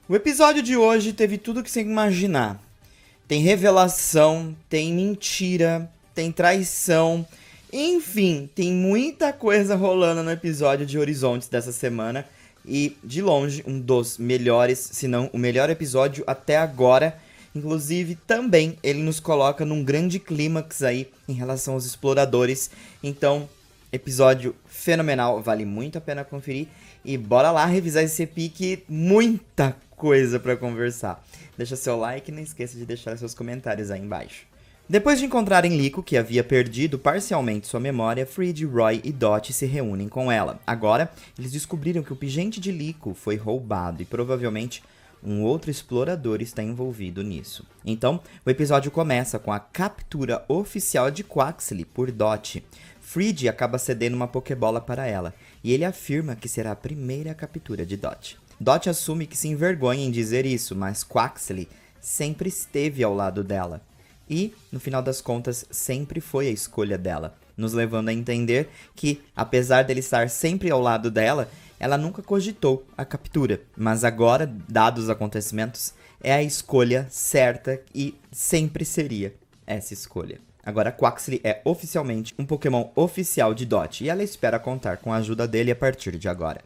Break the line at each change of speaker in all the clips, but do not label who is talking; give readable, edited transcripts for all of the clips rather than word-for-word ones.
O episódio de hoje teve tudo que você imaginar. Tem revelação, tem mentira, tem traição. Enfim, tem muita coisa rolando no episódio de Horizontes dessa semana. E, de longe, um dos melhores, se não o melhor episódio até agora. Inclusive, também ele nos coloca num grande clímax aí em relação aos exploradores. Então, episódio fenomenal, vale muito a pena conferir. E bora lá revisar esse pique, muita coisa pra conversar. Deixa seu like e não esqueça de deixar seus comentários aí embaixo. Depois de encontrarem Liko, que havia perdido parcialmente sua memória, Friede, Roy e Dot se reúnem com ela. Agora, eles descobriram que o pingente de Liko foi roubado e provavelmente um outro explorador está envolvido nisso. Então, o episódio começa com a captura oficial de Quaxley por Dot. Friede acaba cedendo uma Pokébola para ela, e ele afirma que será a primeira captura de Dot. Dot assume que se envergonha em dizer isso, mas Quaxley sempre esteve ao lado dela. E, no final das contas, sempre foi a escolha dela, nos levando a entender que, apesar dele estar sempre ao lado dela, ela nunca cogitou a captura. Mas agora, dados os acontecimentos, é a escolha certa e sempre seria essa escolha. Agora, Quaxley é oficialmente um Pokémon oficial de Dot, e ela espera contar com a ajuda dele a partir de agora.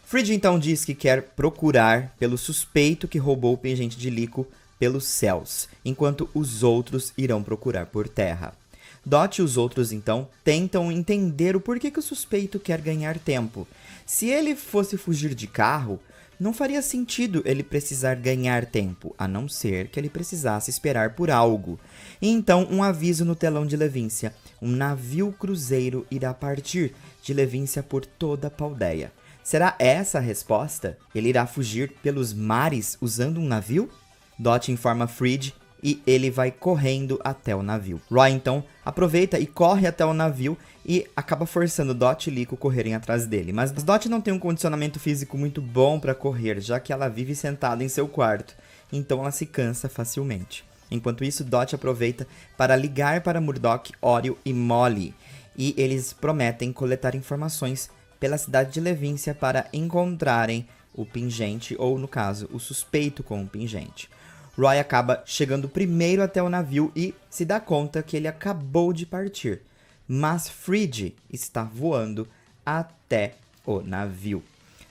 Friede então diz que quer procurar pelo suspeito que roubou o pingente de Liko pelos céus, enquanto os outros irão procurar por terra. Dot e os outros, então, tentam entender o porquê que o suspeito quer ganhar tempo. Se ele fosse fugir de carro, não faria sentido ele precisar ganhar tempo, a não ser que ele precisasse esperar por algo. E então, um aviso no telão de Levíncia. Um navio cruzeiro irá partir de Levíncia por toda a Paldea. Será essa a resposta? Ele irá fugir pelos mares usando um navio? Dot informa Friede e ele vai correndo até o navio. Roy então aproveita e corre até o navio e acaba forçando Dot e Liko correrem atrás dele. Mas Dot não tem um condicionamento físico muito bom para correr, já que ela vive sentada em seu quarto. Então ela se cansa facilmente. Enquanto isso, Dot aproveita para ligar para Murdock, Oreo e Molly. E eles prometem coletar informações pela cidade de Levíncia para encontrarem o pingente, ou no caso, o suspeito com o pingente. Roy acaba chegando primeiro até o navio e se dá conta que ele acabou de partir. Mas Friede está voando até o navio.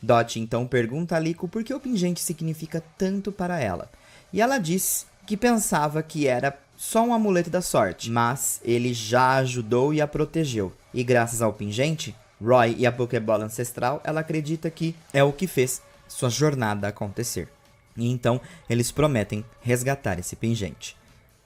Dot então pergunta a Liko por que o pingente significa tanto para ela. E ela diz que pensava que era só um amuleto da sorte, mas ele já ajudou e a protegeu. E graças ao pingente, Roy e a Pokébola ancestral, ela acredita que é o que fez sua jornada acontecer. E então, eles prometem resgatar esse pingente.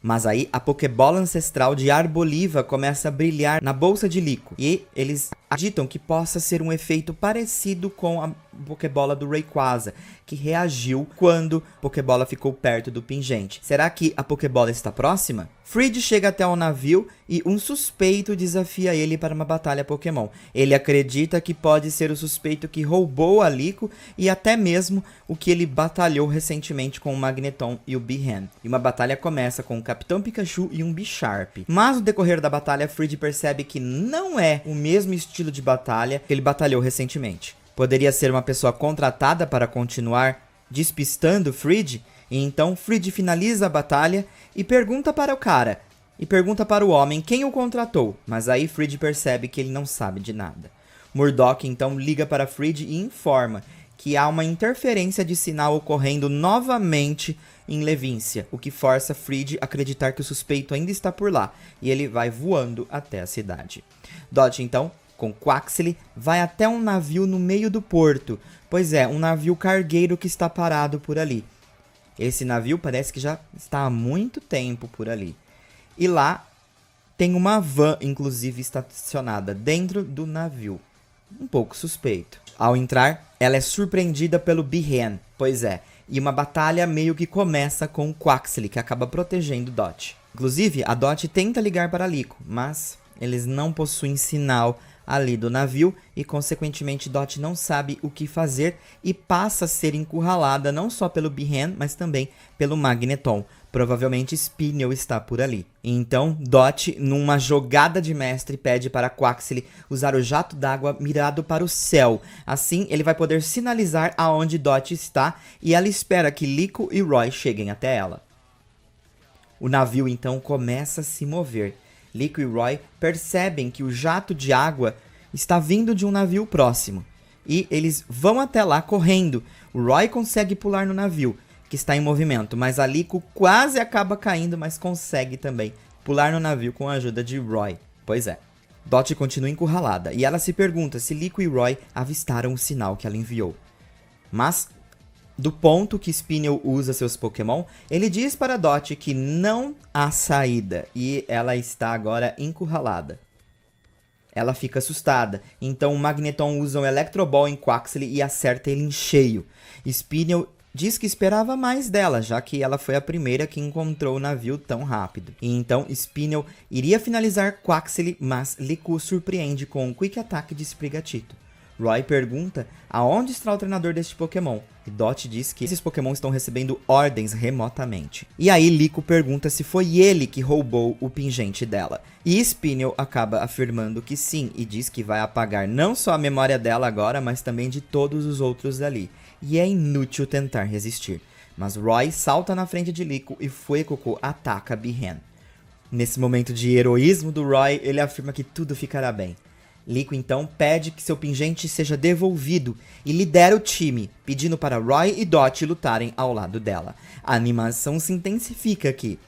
Mas aí, a Pokébola ancestral de Arboliva começa a brilhar na bolsa de Liko. E eles acreditam que possa ser um efeito parecido com a Pokébola do Rayquaza, que reagiu quando a Pokébola ficou perto do pingente. Será que a Pokébola está próxima? Friede chega até o navio e um suspeito desafia ele para uma batalha Pokémon. Ele acredita que pode ser o suspeito que roubou a Liko e até mesmo o que ele batalhou recentemente com o Magneton e o Behan. E uma batalha começa com o Capitão Pikachu e um Bisharp. Mas no decorrer da batalha, Friede percebe que não é o mesmo estilo de batalha que ele batalhou recentemente. Poderia ser uma pessoa contratada para continuar despistando Friede? E então Friede finaliza a batalha e pergunta para o cara, e pergunta para o homem quem o contratou, mas aí Friede percebe que ele não sabe de nada. Murdock então liga para Friede e informa que há uma interferência de sinal ocorrendo novamente em Levíncia, o que força Friede a acreditar que o suspeito ainda está por lá, e ele vai voando até a cidade. Dot então, com Quaxley, vai até um navio no meio do porto, pois é, um navio cargueiro que está parado por ali. Esse navio parece que já está há muito tempo por ali. E lá tem uma van, inclusive, estacionada dentro do navio. Um pouco suspeito. Ao entrar, ela é surpreendida pelo Behan. Pois é, e uma batalha meio que começa com o Quaxley, que acaba protegendo Dot. Inclusive, a Dot tenta ligar para Liko, mas eles não possuem sinal ali do navio e, consequentemente, Dot não sabe o que fazer e passa a ser encurralada não só pelo Behan, mas também pelo Magneton. Provavelmente Spinel está por ali. Então, Dot, numa jogada de mestre, pede para Quaxley usar o jato d'água mirado para o céu. Assim, ele vai poder sinalizar aonde Dot está e ela espera que Liko e Roy cheguem até ela. O navio então começa a se mover. Liko e Roy percebem que o jato de água está vindo de um navio próximo. E eles vão até lá correndo. O Roy consegue pular no navio, que está em movimento, mas a Liko quase acaba caindo, mas consegue também pular no navio com a ajuda de Roy. Pois é. Dot continua encurralada e ela se pergunta se Liko e Roy avistaram o sinal que ela enviou. Mas, do ponto que Spinel usa seus Pokémon, ele diz para Dot que não há saída e ela está agora encurralada. Ela fica assustada, então o Magneton usa um Electro Ball em Quaxley e acerta ele em cheio. Spinel diz que esperava mais dela, já que ela foi a primeira que encontrou o navio tão rápido. E então Spinel iria finalizar Quaxley, mas Liko surpreende com um Quick Attack de Sprigatito. Roy pergunta aonde está o treinador deste Pokémon, e Dot diz que esses Pokémon estão recebendo ordens remotamente. E aí Liko pergunta se foi ele que roubou o pingente dela, e Spinel acaba afirmando que sim, e diz que vai apagar não só a memória dela agora, mas também de todos os outros ali. E é inútil tentar resistir. Mas Roy salta na frente de Liko e Fuecoco ataca Bihan. Nesse momento de heroísmo do Roy, ele afirma que tudo ficará bem. Liko então pede que seu pingente seja devolvido e lidera o time, pedindo para Roy e Dot lutarem ao lado dela. A animação se intensifica aqui.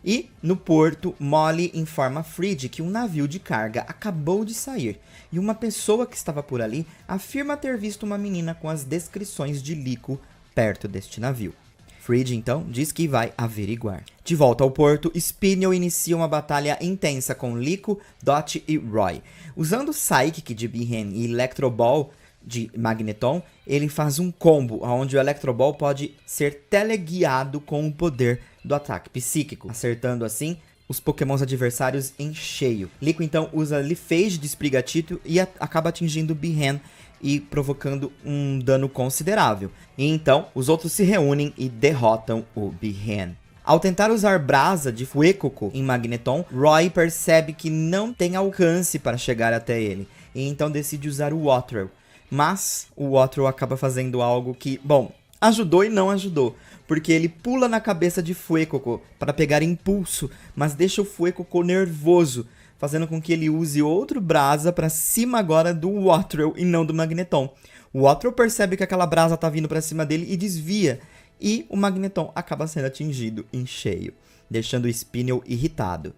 E, no porto, Molly informa Frid que um navio de carga acabou de sair, e uma pessoa que estava por ali afirma ter visto uma menina com as descrições de Liko perto deste navio. Frid, então, diz que vai averiguar. De volta ao porto, Spinel inicia uma batalha intensa com Liko, Dot e Roy. Usando Psychic de Bihan e Electro Ball de Magneton, ele faz um combo, onde o Electro Ball pode ser teleguiado com o poder do ataque psíquico, acertando assim os pokémons adversários em cheio. Liko então usa Leafage de Sprigatito e acaba atingindo Bihan e provocando um dano considerável. E então os outros se reúnem e derrotam o Bihan. Ao tentar usar Brasa de Fuecoco em Magneton, Roy percebe que não tem alcance para chegar até ele, e então decide usar o Wattrel. Mas o Wattrel acaba fazendo algo que, bom, ajudou e não ajudou, porque ele pula na cabeça de Fuecoco para pegar impulso, mas deixa o Fuecoco nervoso, fazendo com que ele use outro Brasa para cima agora do Wattrel e não do Magneton. O Wattrel percebe que aquela Brasa tá vindo para cima dele e desvia, e o Magneton acaba sendo atingido em cheio, deixando o Spinel irritado.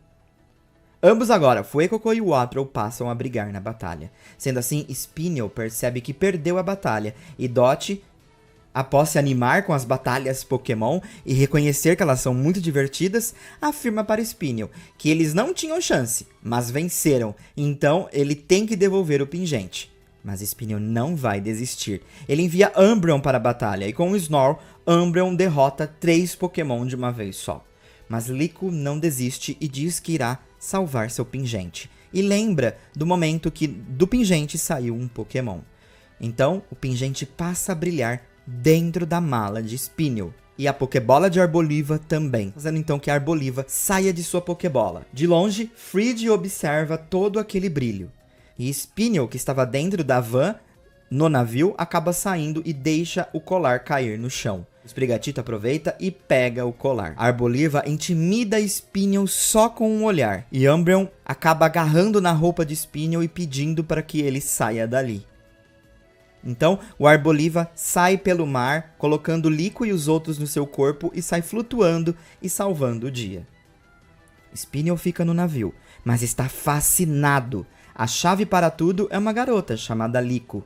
Ambos agora, Fuecoco e Wattrel, passam a brigar na batalha. Sendo assim, Spinel percebe que perdeu a batalha, e Dot, após se animar com as batalhas Pokémon e reconhecer que elas são muito divertidas, afirma para Spinel que eles não tinham chance, mas venceram, então ele tem que devolver o pingente. Mas Spinel não vai desistir. Ele envia Umbreon para a batalha, e com o Snarl, Umbreon derrota 3 Pokémon de uma vez só. Mas Liko não desiste e diz que irá salvar seu pingente. E lembra do momento que do pingente saiu um Pokémon. Então, o pingente passa a brilhar dentro da mala de Spinel. E a Pokébola de Arboliva também, fazendo então que a Arboliva saia de sua Pokébola. De longe, Frid observa todo aquele brilho. E Spinel, que estava dentro da van, no navio, acaba saindo e deixa o colar cair no chão. O Sprigatito aproveita e pega o colar. A Arboliva intimida Spinel só com um olhar. E Umbreon acaba agarrando na roupa de Spinel e pedindo para que ele saia dali. Então, o Arboliva sai pelo mar, colocando Liko e os outros no seu corpo e sai flutuando e salvando o dia. Spinel fica no navio, mas está fascinado. A chave para tudo é uma garota chamada Liko.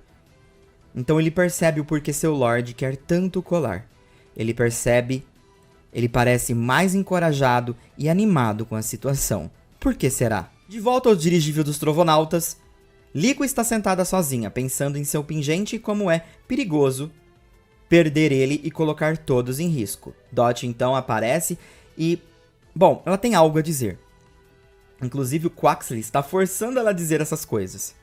Então ele percebe o porquê seu Lorde quer tanto o colar. Ele parece mais encorajado e animado com a situação. Por que será? De volta ao dirigível dos Trovonautas, Liko está sentada sozinha, pensando em seu pingente e como é perigoso perder ele e colocar todos em risco. Dot então aparece e, bom, ela tem algo a dizer. Inclusive o Quaxley está forçando ela a dizer essas coisas.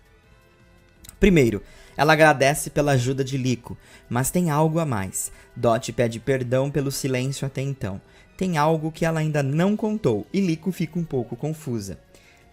Primeiro, ela agradece pela ajuda de Liko, mas tem algo a mais. Dot pede perdão pelo silêncio até então. tem algo que ela ainda não contou e Liko fica um pouco confusa.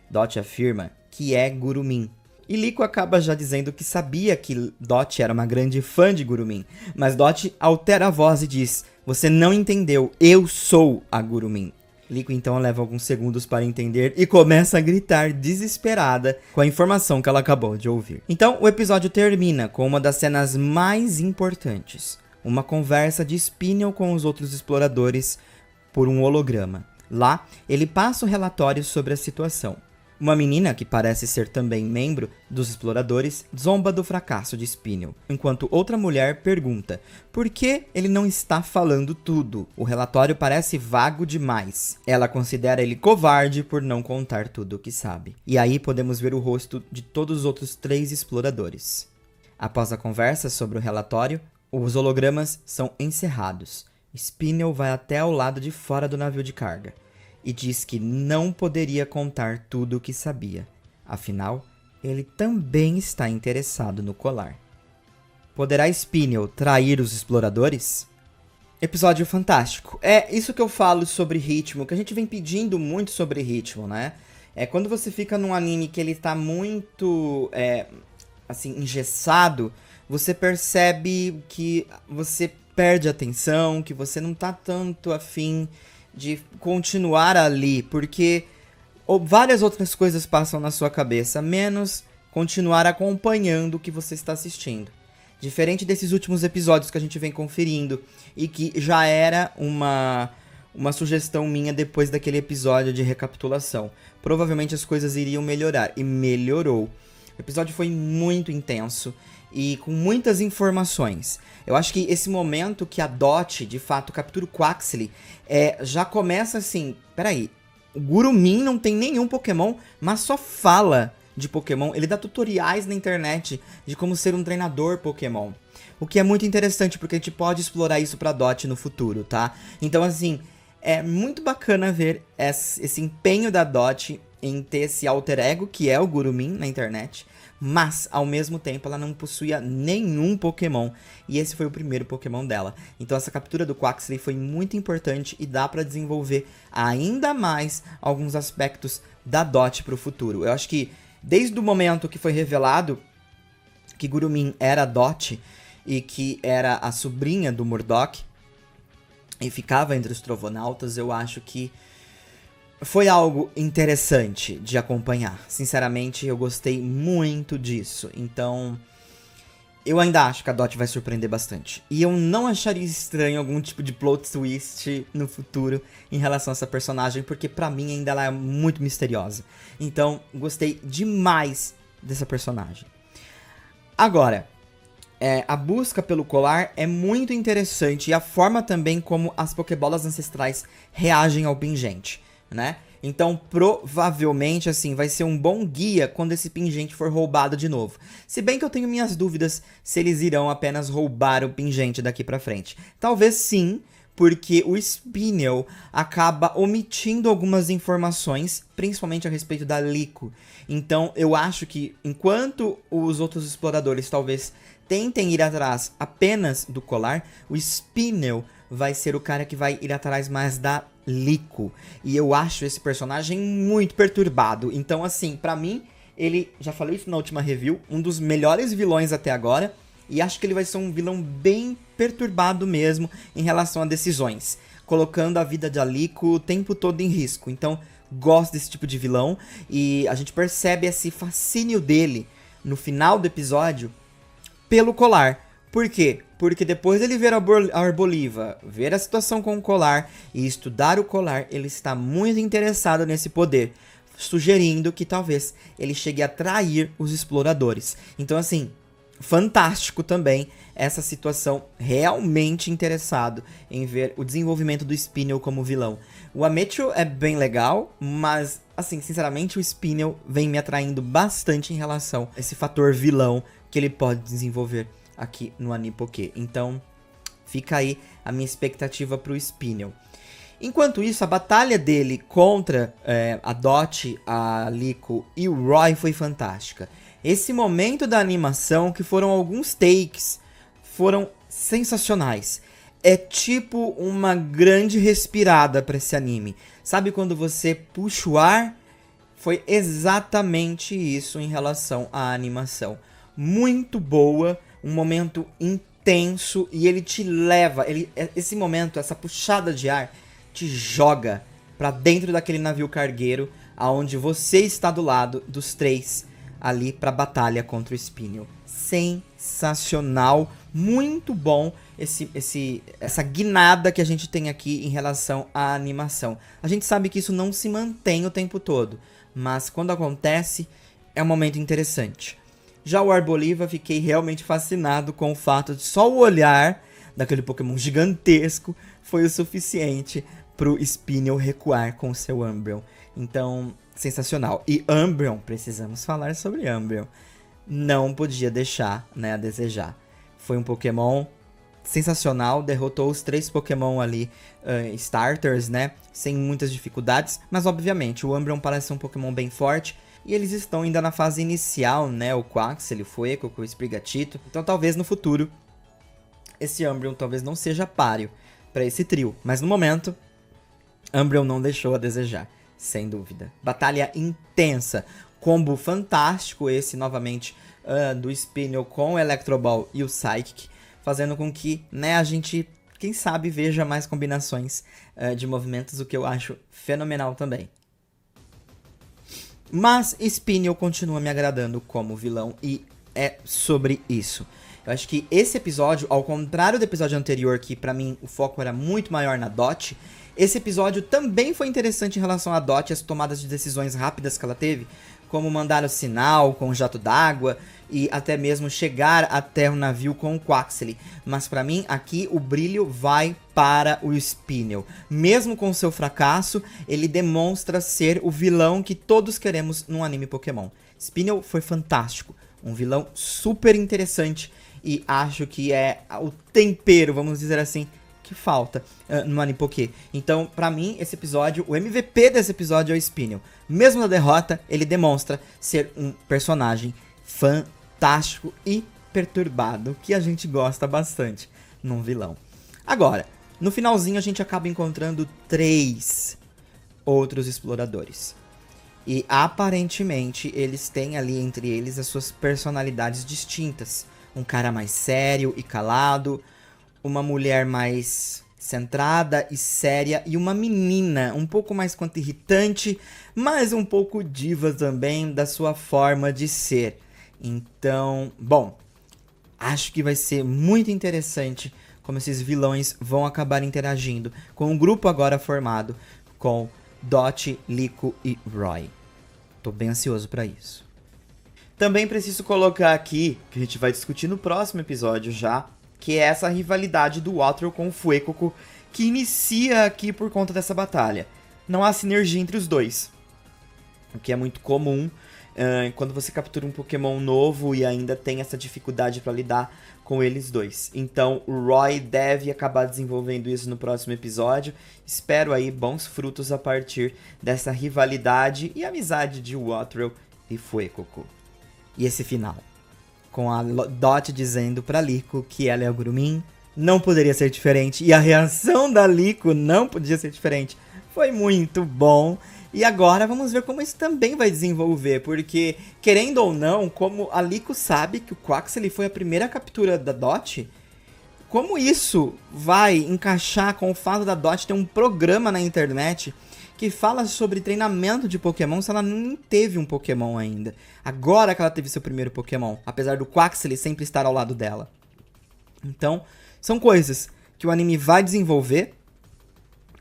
Dot afirma que é Gurumin. E Liko acaba já dizendo que sabia que Dot era uma grande fã de Gurumin, mas Dot altera a voz e diz: "Você não entendeu, eu sou a Gurumin." Liko então leva alguns segundos para entender e começa a gritar desesperada com a informação que ela acabou de ouvir. Então o episódio termina com uma das cenas mais importantes, uma conversa de Spinel com os outros exploradores por um holograma. Lá, ele passa o relatório sobre a situação. Uma menina, que parece ser também membro dos exploradores, zomba do fracasso de Spinel, enquanto outra mulher pergunta por que ele não está falando tudo. O relatório parece vago demais. Ela considera ele covarde por não contar tudo o que sabe. E aí podemos ver o rosto de todos os outros 3 exploradores. Após a conversa sobre o relatório, os hologramas são encerrados. Spinel vai até ao lado de fora do navio de carga e diz que não poderia contar tudo o que sabia. Afinal, ele também está interessado no colar. Poderá Spinel trair os exploradores? Episódio fantástico. É isso que eu falo sobre ritmo, que a gente vem pedindo muito sobre ritmo, né? É quando você fica num anime que ele tá muito, assim, engessado, você percebe que você perde a atenção, que você não tá tanto afim de continuar ali, porque várias outras coisas passam na sua cabeça, menos continuar acompanhando o que você está assistindo. Diferente desses últimos episódios que a gente vem conferindo, e que já era uma sugestão minha depois daquele episódio de recapitulação. Provavelmente as coisas iriam melhorar, e melhorou. O episódio foi muito intenso e com muitas informações. Eu acho que esse momento que a Dot, de fato, captura o Quaxley, já começa assim, peraí, o Gurumin não tem nenhum Pokémon, mas só fala de Pokémon. Ele dá tutoriais na internet de como ser um treinador Pokémon. O que é muito interessante, porque a gente pode explorar isso pra Dot no futuro, tá? Então, assim, é muito bacana ver esse empenho da Dot em ter esse alter ego, que é o Gurumin, na internet. Mas, ao mesmo tempo, ela não possuía nenhum Pokémon. E esse foi o primeiro Pokémon dela. Então essa captura do Quaxley foi muito importante e dá pra desenvolver ainda mais alguns aspectos da Dot pro futuro. Eu acho que, desde o momento que foi revelado que Gurumin era a Dot e que era a sobrinha do Murdoch e ficava entre os Trovonautas, eu acho que foi algo interessante de acompanhar. Sinceramente, eu gostei muito disso. Então, eu ainda acho que a Dot vai surpreender bastante. E eu não acharia estranho algum tipo de plot twist no futuro em relação a essa personagem, porque pra mim ainda ela é muito misteriosa. Então, gostei demais dessa personagem. Agora, a busca pelo colar é muito interessante e a forma também como as Pokébolas ancestrais reagem ao pingente, né? Então, provavelmente, assim, vai ser um bom guia quando esse pingente for roubado de novo. Se bem que eu tenho minhas dúvidas se eles irão apenas roubar o pingente daqui pra frente. Talvez sim, porque o Spinel acaba omitindo algumas informações, principalmente a respeito da Liko. Então, eu acho que enquanto os outros exploradores talvez tentem ir atrás apenas do colar, o Spinel vai ser o cara que vai ir atrás mais da Liko. E eu acho esse personagem muito perturbado. Então, assim, pra mim, ele, já falei isso na última review, um dos melhores vilões até agora. E acho que ele vai ser um vilão bem perturbado mesmo em relação a decisões, colocando a vida da Liko o tempo todo em risco. Então, gosto desse tipo de vilão. E a gente percebe esse fascínio dele no final do episódio pelo colar. Por quê? Porque depois dele ver a Arboliva, ver a situação com o colar e estudar o colar, ele está muito interessado nesse poder, sugerindo que talvez ele chegue a trair os exploradores. Então, assim, fantástico também essa situação, realmente interessado em ver o desenvolvimento do Spinel como vilão. O Ametro é bem legal, mas, assim, sinceramente, o Spinel vem me atraindo bastante em relação a esse fator vilão que ele pode desenvolver aqui no Anipoké. Então, fica aí a minha expectativa pro Spinel. Enquanto isso, a batalha dele contra a Dot, a Liko e o Roy foi fantástica. Esse momento da animação, que foram alguns takes, foram sensacionais. é tipo uma grande respirada pra esse anime. Sabe quando você puxa o ar? Foi exatamente isso em relação à animação. Muito boa, um momento intenso e ele te leva, esse momento, essa puxada de ar, te joga pra dentro daquele navio cargueiro, aonde você está do lado dos 3 ali pra batalha contra o Spinel. Sensacional, muito bom essa guinada que a gente tem aqui em relação à animação. A gente sabe que isso não se mantém o tempo todo, mas quando acontece, é um momento interessante. Já o Arboliva, fiquei realmente fascinado com o fato de só o olhar daquele Pokémon gigantesco foi o suficiente pro Spinel recuar com o seu Umbreon. Então, sensacional. E Umbreon, precisamos falar sobre Umbreon. Não podia deixar, né, a desejar. Foi um Pokémon sensacional, derrotou os 3 Pokémon ali, starters, né, sem muitas dificuldades, mas obviamente o Umbreon parece ser um Pokémon bem forte, e eles estão ainda na fase inicial, né, o Quaxly, o Fuecoco, o Sprigatito, então talvez no futuro esse Umbreon talvez não seja páreo para esse trio, mas no momento, Umbreon não deixou a desejar, sem dúvida. Batalha intensa, combo fantástico esse novamente do Spinel com o Electro Ball e o Psychic, fazendo com que, né, a gente, quem sabe, veja mais combinações de movimentos, o que eu acho fenomenal também. Mas Spinel continua me agradando como vilão e é sobre isso. Eu acho que esse episódio, ao contrário do episódio anterior, que pra mim o foco era muito maior na Dot, esse episódio também foi interessante em relação a Dot e as tomadas de decisões rápidas que ela teve, como mandar o sinal com o jato d'água e até mesmo chegar até o navio com o Quaxly. Mas pra mim, aqui o brilho vai para o Spinel. Mesmo com seu fracasso, ele demonstra ser o vilão que todos queremos num anime Pokémon. Spinel foi fantástico, um vilão super interessante e acho que é o tempero, vamos dizer assim, que falta no anime Poké. Então, pra mim, esse episódio, o MVP desse episódio é o Spinel. Mesmo na derrota, ele demonstra ser um personagem fantástico e perturbado, que a gente gosta bastante num vilão. Agora, no finalzinho a gente acaba encontrando 3 outros exploradores. E aparentemente eles têm ali entre eles as suas personalidades distintas. Um cara mais sério e calado, uma mulher mais centrada e séria e uma menina um pouco mais quanto irritante, mas um pouco diva também da sua forma de ser. Então, bom, acho que vai ser muito interessante como esses vilões vão acabar interagindo com um grupo agora formado com Dot, Liko e Roy. Tô bem ansioso pra isso. Também preciso colocar aqui, que a gente vai discutir no próximo episódio já, que é essa rivalidade do Wattrel com o Fuecoco, que inicia aqui por conta dessa batalha. Não há sinergia entre os dois, o que é muito comum quando você captura um Pokémon novo e ainda tem essa dificuldade para lidar com eles dois. Então o Roy deve acabar desenvolvendo isso no próximo episódio. Espero aí bons frutos a partir dessa rivalidade e amizade de Wattrel e Fuecoco. E esse final, com a Dot dizendo pra Liko que ela é o Grumin, não poderia ser diferente. E a reação da Liko não podia ser diferente. Foi muito bom. E agora vamos ver como isso também vai desenvolver. Porque, querendo ou não, como a Liko sabe que o Quaxly foi a primeira captura da Dot, como isso vai encaixar com o fato da Dot ter um programa na internet que fala sobre treinamento de Pokémon se ela nem teve um Pokémon ainda. Agora que ela teve seu primeiro Pokémon, apesar do Quaxly sempre estar ao lado dela. Então, são coisas que o anime vai desenvolver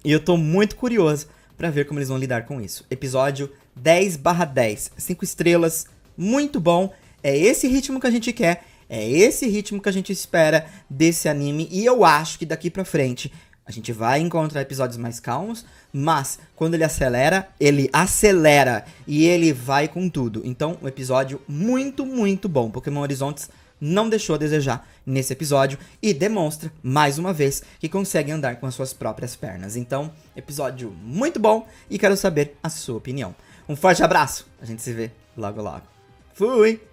e eu tô muito curioso pra ver como eles vão lidar com isso. Episódio 10/10, 5 estrelas, muito bom. É esse ritmo que a gente quer, é esse ritmo que a gente espera desse anime e eu acho que daqui pra frente a gente vai encontrar episódios mais calmos, mas quando ele acelera e ele vai com tudo. Então, um episódio muito, muito bom. Pokémon Horizontes não deixou a desejar nesse episódio e demonstra, mais uma vez, que consegue andar com as suas próprias pernas. Então, episódio muito bom e quero saber a sua opinião. Um forte abraço, a gente se vê logo logo. Fui!